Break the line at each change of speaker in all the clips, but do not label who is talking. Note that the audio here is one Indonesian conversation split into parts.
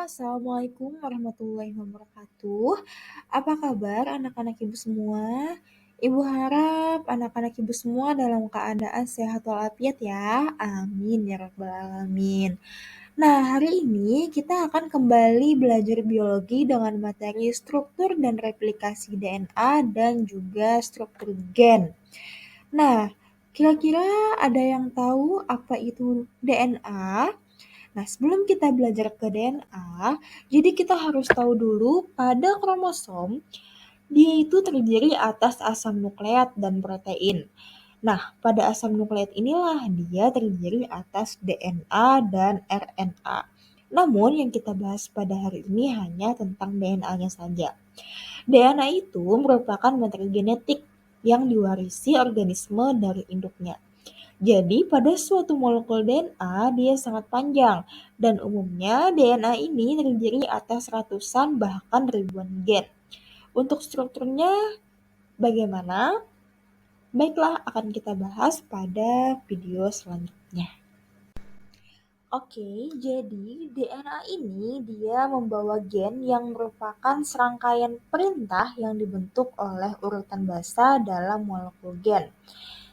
Assalamualaikum warahmatullahi wabarakatuh. Apa kabar anak-anak ibu semua? Ibu harap anak-anak ibu semua dalam keadaan sehat walafiat ya. Amin ya rabbal alamin. Nah, hari ini kita akan kembali belajar biologi dengan materi struktur dan replikasi DNA dan juga struktur gen. Nah, kira-kira ada yang tahu apa itu DNA? Nah, sebelum kita belajar ke DNA, jadi kita harus tahu dulu pada kromosom, dia itu terdiri atas asam nukleat dan protein. Nah, pada asam nukleat inilah dia terdiri atas DNA dan RNA. Namun yang kita bahas pada hari ini hanya tentang DNA-nya saja. DNA itu merupakan materi genetik yang diwarisi organisme dari induknya. Jadi pada suatu molekul DNA dia sangat panjang dan umumnya DNA ini terdiri atas ratusan bahkan ribuan gen. Untuk strukturnya bagaimana? Baiklah, akan kita bahas pada video selanjutnya. Oke, jadi DNA ini dia membawa gen yang merupakan serangkaian perintah yang dibentuk oleh urutan basa dalam molekul gen.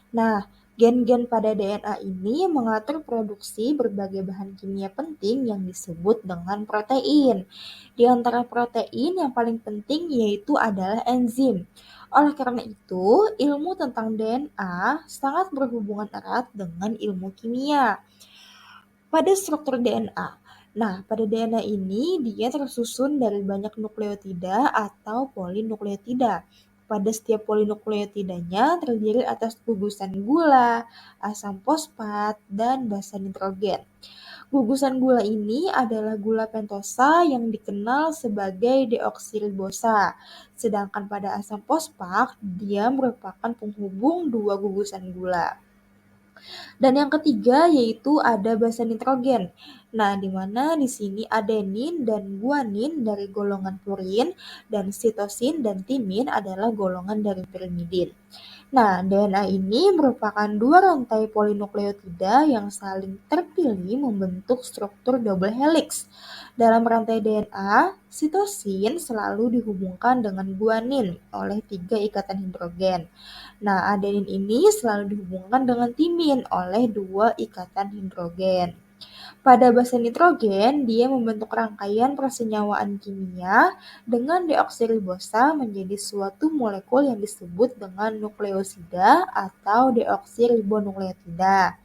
Nah, gen-gen pada DNA ini mengatur produksi berbagai bahan kimia penting yang disebut dengan protein. Di antara protein yang paling penting yaitu adalah enzim. Oleh karena itu, ilmu tentang DNA sangat berhubungan erat dengan ilmu kimia. Pada struktur DNA. Nah, pada DNA ini dia tersusun dari banyak nukleotida atau polinukleotida. Pada setiap polinukleotidanya terdiri atas gugusan gula, asam fosfat, dan basa nitrogen. Gugusan gula ini adalah gula pentosa yang dikenal sebagai deoksiribosa. Sedangkan pada asam fosfat, dia merupakan penghubung dua gugusan gula. Dan yang ketiga yaitu ada basa nitrogen. Nah, di mana di sini adenin dan guanin dari golongan purin dan sitosin dan timin adalah golongan dari pirimidin. Nah, DNA ini merupakan dua rantai polinukleotida yang saling terpilih membentuk struktur double helix. Dalam rantai DNA, sitosin selalu dihubungkan dengan guanin oleh 3 ikatan hidrogen. Nah, adenin ini selalu dihubungkan dengan timin oleh 2 ikatan hidrogen. Pada basa nitrogen, dia membentuk rangkaian persenyawaan kimia dengan deoksiribosa menjadi suatu molekul yang disebut dengan nukleosida atau deoksiribonukleotida.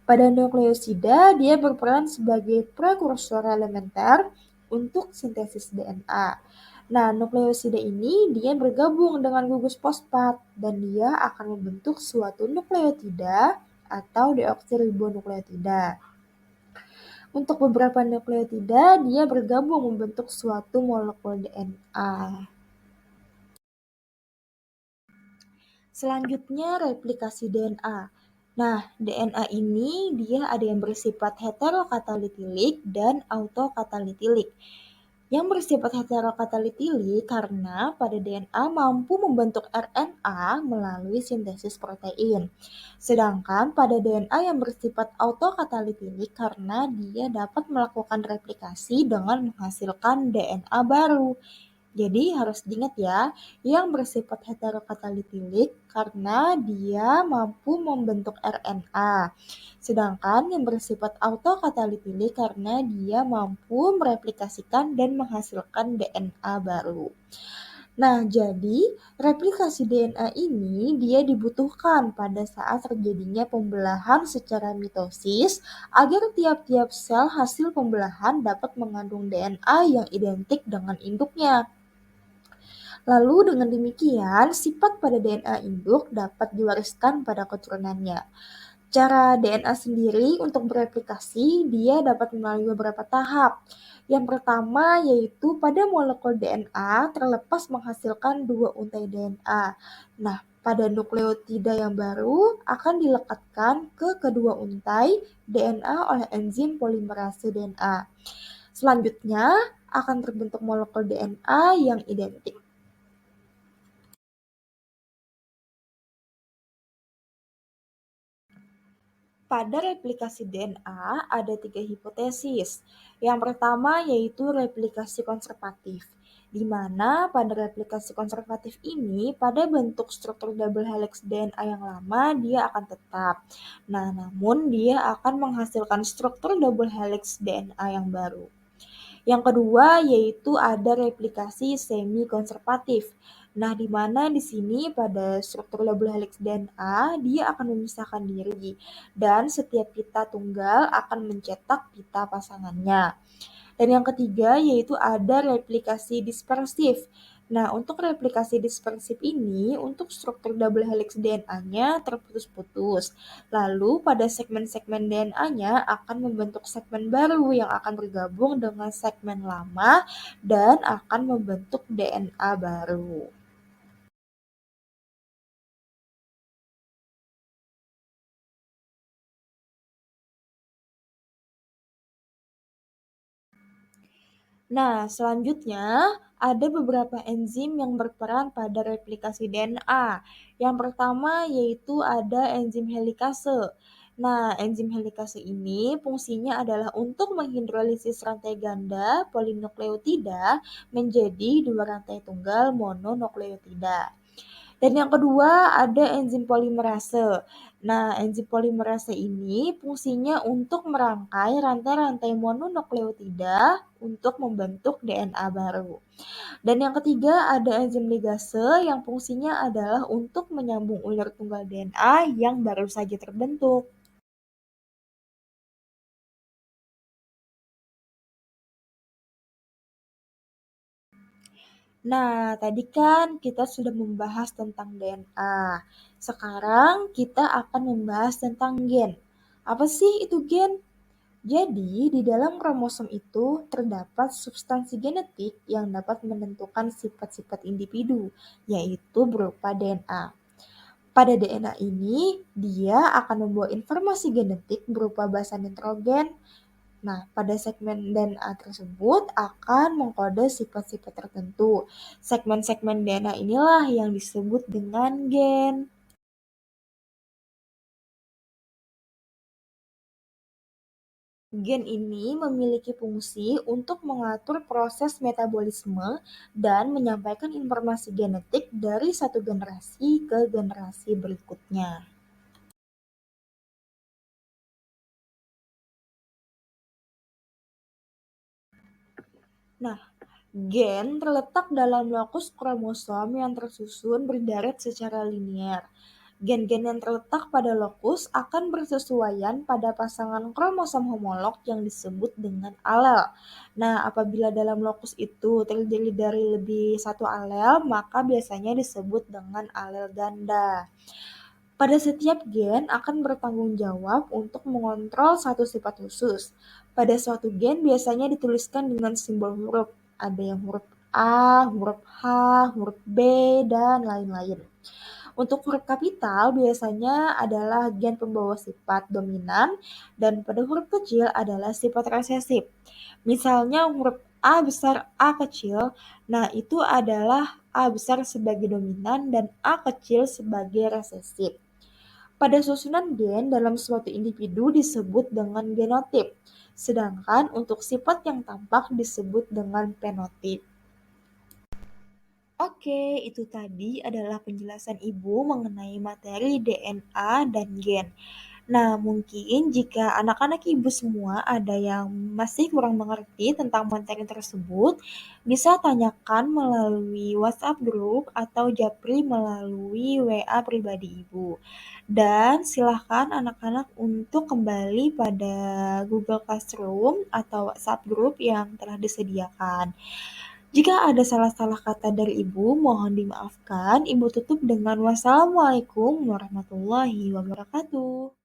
Pada nukleosida, dia berperan sebagai prekursor elementer untuk sintesis DNA. Nah, nukleosida ini dia bergabung dengan gugus fosfat dan dia akan membentuk suatu nukleotida atau deoksiribonukleotida. Untuk beberapa nukleotida, dia bergabung membentuk suatu molekul DNA. Selanjutnya, replikasi DNA. Nah, DNA ini dia ada yang bersifat heterokatalitilik dan autokatalitilik. Yang bersifat heterokatalitilik karena pada DNA mampu membentuk RNA melalui sintesis protein. Sedangkan pada DNA yang bersifat autokatalitilik karena dia dapat melakukan replikasi dengan menghasilkan DNA baru. Jadi harus diingat ya, yang bersifat heterokatalitilik karena dia mampu membentuk RNA. Sedangkan yang bersifat autokatalitilik karena dia mampu mereplikasikan dan menghasilkan DNA baru. Nah, jadi replikasi DNA ini dia dibutuhkan pada saat terjadinya pembelahan secara mitosis agar tiap-tiap sel hasil pembelahan dapat mengandung DNA yang identik dengan induknya. Lalu dengan demikian, sifat pada DNA induk dapat diwariskan pada keturunannya. Cara DNA sendiri untuk bereplikasi, dia dapat melalui beberapa tahap. Yang pertama yaitu pada molekul DNA terlepas menghasilkan dua untai DNA. Nah, pada nukleotida yang baru akan dilekatkan ke kedua untai DNA oleh enzim polimerase DNA. Selanjutnya akan terbentuk molekul DNA yang identik. Pada replikasi DNA ada tiga hipotesis. Yang pertama yaitu replikasi konservatif, di mana pada replikasi konservatif ini pada bentuk struktur double helix DNA yang lama dia akan tetap. Nah, namun dia akan menghasilkan struktur double helix DNA yang baru. Yang kedua yaitu ada replikasi semi konservatif. Nah, di mana di sini pada struktur double helix DNA dia akan memisahkan diri dan setiap pita tunggal akan mencetak pita pasangannya. Dan yang ketiga yaitu ada replikasi dispersif. Nah, untuk replikasi dispersif ini, untuk struktur double helix DNA-nya terputus-putus. Lalu pada segmen-segmen DNA-nya akan membentuk segmen baru yang akan bergabung dengan segmen lama dan akan membentuk DNA baru. Nah, selanjutnya ada beberapa enzim yang berperan pada replikasi DNA. Yang pertama yaitu ada enzim helikase. Nah, enzim helikase ini fungsinya adalah untuk menghidrolisis rantai ganda polinukleotida menjadi dua rantai tunggal mononukleotida. Dan yang kedua ada enzim polimerase. Nah, enzim polimerase ini fungsinya untuk merangkai rantai-rantai mononukleotida untuk membentuk DNA baru. Dan yang ketiga ada enzim ligase yang fungsinya adalah untuk menyambung ulir tunggal DNA yang baru saja terbentuk. Nah, tadi kan kita sudah membahas tentang DNA. Sekarang kita akan membahas tentang gen. Apa sih itu gen? Jadi, di dalam kromosom itu terdapat substansi genetik yang dapat menentukan sifat-sifat individu, yaitu berupa DNA. Pada DNA ini, dia akan membawa informasi genetik berupa basa nitrogen. Nah, pada segmen DNA tersebut akan mengkode sifat-sifat tertentu. Segmen-segmen DNA inilah yang disebut dengan gen. Gen ini memiliki fungsi untuk mengatur proses metabolisme dan menyampaikan informasi genetik dari satu generasi ke generasi berikutnya. Nah, gen terletak dalam lokus kromosom yang tersusun berderet secara linear. Gen-gen yang terletak pada lokus akan bersesuaian pada pasangan kromosom homolog yang disebut dengan alel. Nah, apabila dalam lokus itu terdiri dari lebih satu alel, maka biasanya disebut dengan alel ganda. Pada setiap gen akan bertanggung jawab untuk mengontrol satu sifat khusus. Pada suatu gen biasanya dituliskan dengan simbol huruf. Ada yang huruf A, huruf H, huruf B, dan lain-lain. Untuk huruf kapital biasanya adalah gen pembawa sifat dominan dan pada huruf kecil adalah sifat resesif. Misalnya huruf A besar A kecil, nah itu adalah A besar sebagai dominan dan A kecil sebagai resesif. Pada susunan gen dalam suatu individu disebut dengan genotip, sedangkan untuk sifat yang tampak disebut dengan fenotip. Oke, itu tadi adalah penjelasan Ibu mengenai materi DNA dan gen. Nah, mungkin jika anak-anak Ibu semua ada yang masih kurang mengerti tentang materi tersebut, bisa tanyakan melalui WhatsApp group atau japri melalui WA pribadi Ibu. Dan silahkan anak-anak untuk kembali pada Google Classroom atau WhatsApp group yang telah disediakan. Jika ada salah-salah kata dari Ibu, mohon dimaafkan. Ibu tutup dengan wassalamualaikum warahmatullahi wabarakatuh.